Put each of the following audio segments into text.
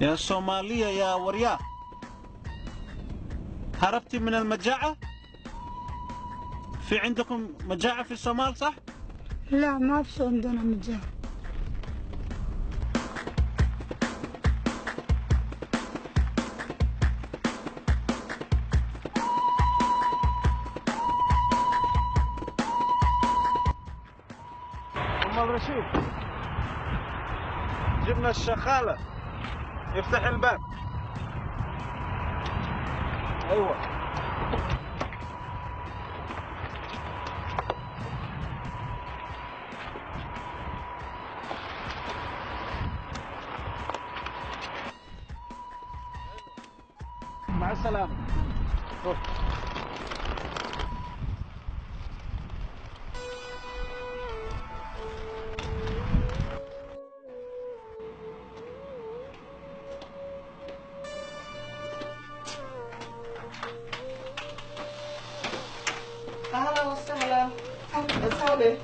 يا صومالية يا وريا، هربتي من المجاعة؟ في عندكم مجاعة في الصومال صح؟ لا ما في عندنا مجاعة. أم الرشيد، جبنا الشغالة، افتح الباب. أيوة. مع السلامة. روح. أهلا وسهلا. ادخلي.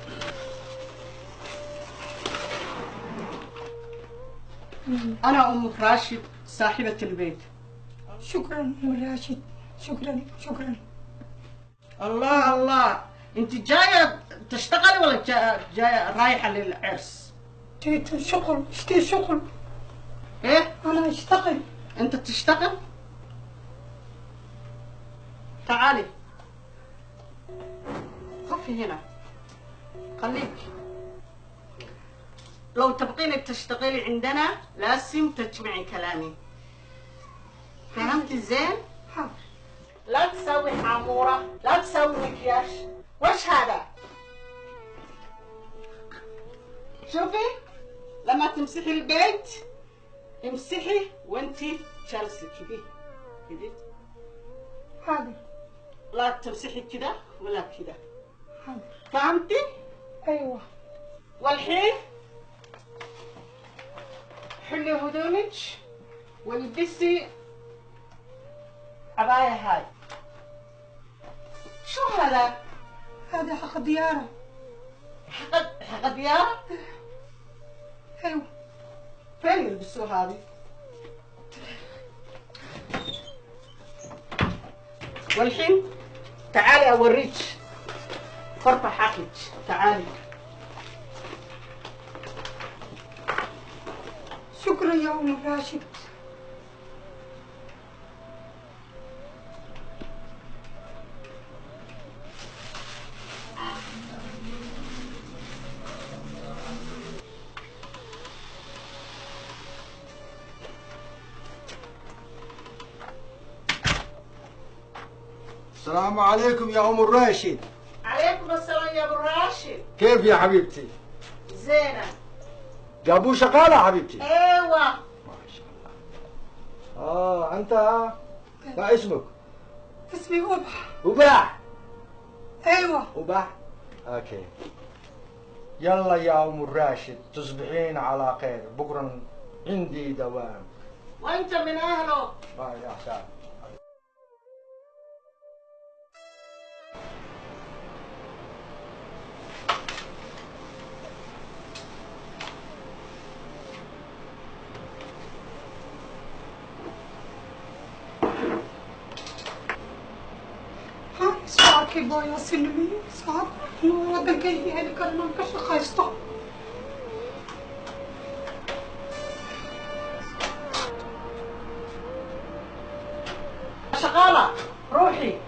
أنا أم راشد صاحبة البيت. شكرا أم راشد، شكرا شكرا. الله الله، أنت جاية تشتغلي ولا جاية رايحة للعرس؟ جيت شغل، اشتي شغل. إيه؟ أنا أشتغل. أنت تشتغل؟ تعالي. قفي هنا. خليك. لو تبغين تشتغلي عندنا لازم تسمعي كلامي. فهمتي زين؟ حاضر. لا تسوي حامورة، لا تسوي مكياج. وش هذا؟ شوفي، لما تمسحي البيت امسحي وانتي جالسة كذي كذي. حاضر. لا تمسحي كذا ولا كذا. حاضر. فهمتي؟ أيوة. والحين حلي هدومك والبسي عباية هاي. شو هذا؟ هذا حق ديارة. حق ديارة؟ أيوة. فين يلبسوا هذه؟ والحين تعالي أوريك فرطة حقك. تعالي. شكرا يا أم راشد. السلام عليكم يا أم الراشد. عليكم السلام يا أبو راشد. كيف يا حبيبتي؟ زينة. جابوا شغالة حبيبتي؟ ايوه. ما شاء الله. أنت ما اسمك؟ اسمي وبح. وباح. أيوة. وباح. أوكي. يلا يا أم الراشد تصبحين على خير، بكرة عندي دوام. وأنت من أهله. يا سلام. Saker börjar se nu så att några grejer kan man kanske resta. شغالة روحي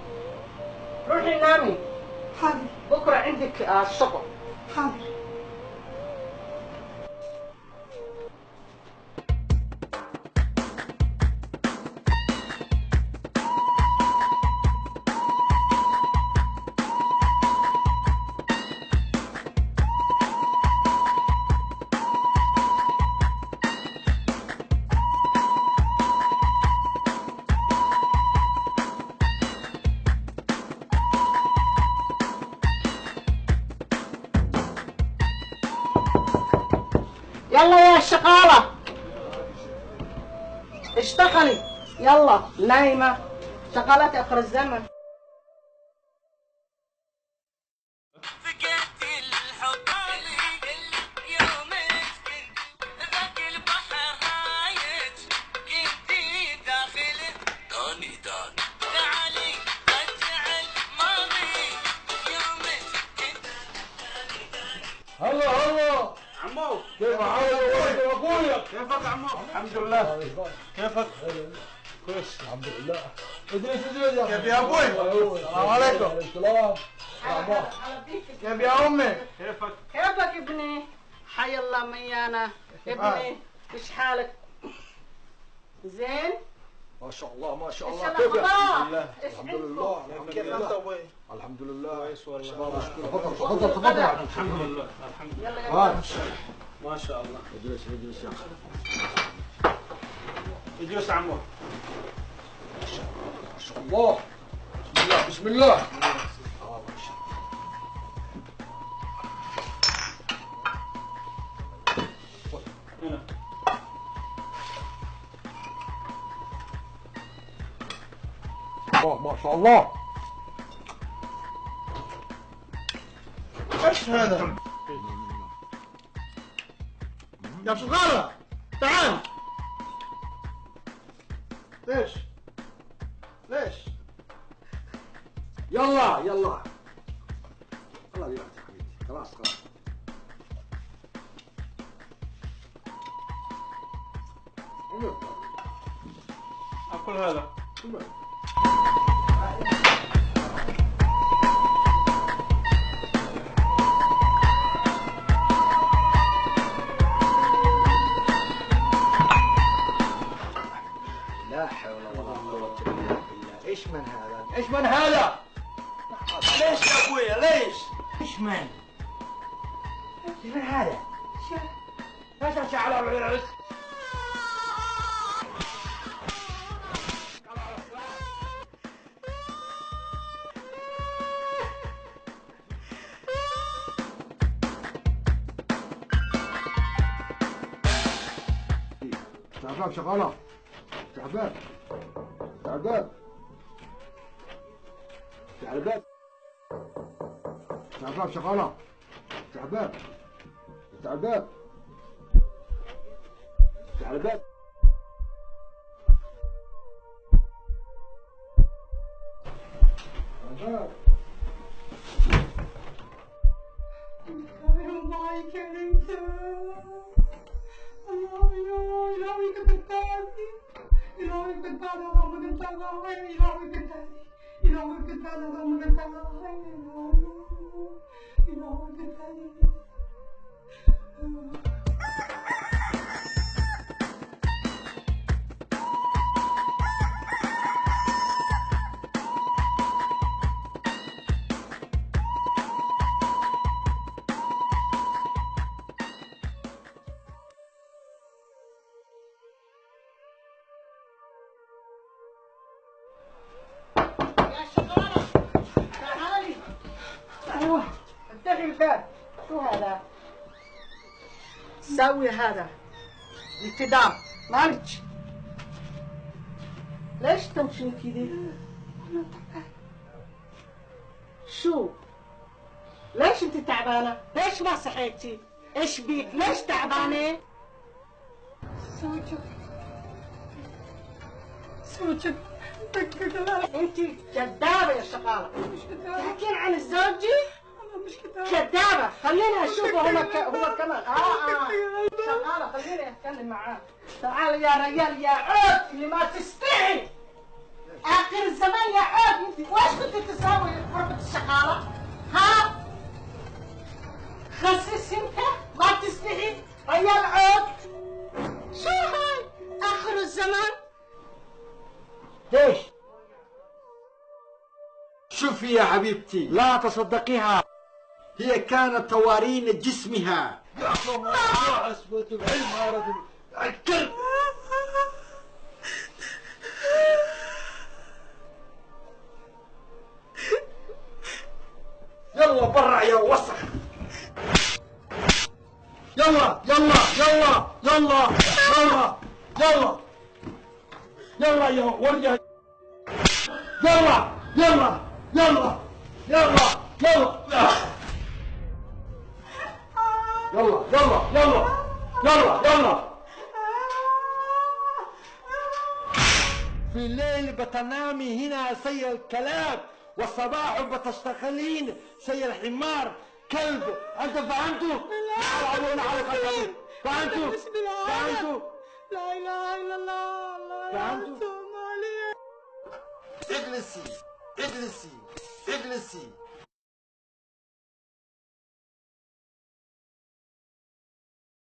روحي نامي. حاضر. بكرة عندك شغل. حاضر. يلا يا شغالة اشتغلي. يلا نايمة شغالة آخر الزمن. هلا عمو كيف حالك يا اخويا؟ كيفك عمو؟ الحمد لله. كيفك؟ كويس الحمد لله. ادريس يا كيف يا ابوي؟ السلام عليكم. السلام. كيف يا امي؟ كيفك؟ كيفك ابني؟ حي الله ميانا ابني، ايش حالك؟ زين؟ ما شاء الله ما شاء ايش الله. كيف الاخبار؟ ايش الحمد عندكم؟ لله الحمد كيف انت لله ابوي؟ الحمد لله. كويس والله. تفضل تفضل تفضل. الحمد لله الحمد لله. يلا يلا. ما شاء الله. اجلس اجلس يا اخي. اجلس عمو. ما شاء الله. بسم الله بسم الله. هنا. ما شاء الله. ايش هذا؟ يا شغالة تعال. ليش؟ ليش؟ يلا يلا. الله يبارك يا حبيبي. خلاص خلاص. اكل هذا. لا حول ولا قوة إلا بالله. ايش من هذا؟ ايش من هذا؟ ليش يا ابويا ليش؟ ايش من؟ ايش من هذا؟ لا تمشي على العرس. تعبان شغالة. تعبان تعبان تعبان تعبان شغالة. تعبان تعبان تعبان. الله يكرمك. إلهي كتبتني. إلهي كتبتني اللهم كتبتني. إلهي كتبتني. إلهي كتبتني اللهم كتبتني. إلهي كتبتني. يا شغالة تعالي. ايوه افتحي الباب. شو هذا؟ سوي هذا التدام مالك. ليش تمشي كذي؟ شو؟ ليش انت تعبانة؟ ليش ما صحيتي؟ ايش بيك؟ ليش تعبانة؟ سوتك انت كذابة يا شغالة. مش كذابة. تحكين عن زوجي؟ أنا مش كذابة. كذابة. خليني اشوفه هو كمان. شغالة خليني اتكلم معاه. تعال يا رجال يا عود اللي ما تستحي. اخر الزمان يا عود انت وايش كنت تساوي في غرفة الشغالة؟ ها؟ خسس انت ما تستحي رجال عود. شو هاي؟ اخر الزمان. ليش؟ شوفي يا حبيبتي لا تصدقيها. هي كانت توارين جسمها. يا الله أثبت العلم يا رجل. الكلب. يلا برا يا وسخ. يلا يلا يلا يلا يلا يلا يلا يا ولد. يلا يلا يلا يلا يلا يلا يلا يلا يلا يلا. في الليل بتنامي هنا زي الكلاب والصباح بتشتغلين زي الحمار. كلب. أنت فهمتوا؟ يلعبون على قلبك. فهمتوا؟ فهمتوا؟ لا اله الا الله. الله فهمتوا؟ يعصم عليك. اجلسي اجلسي اجلسي.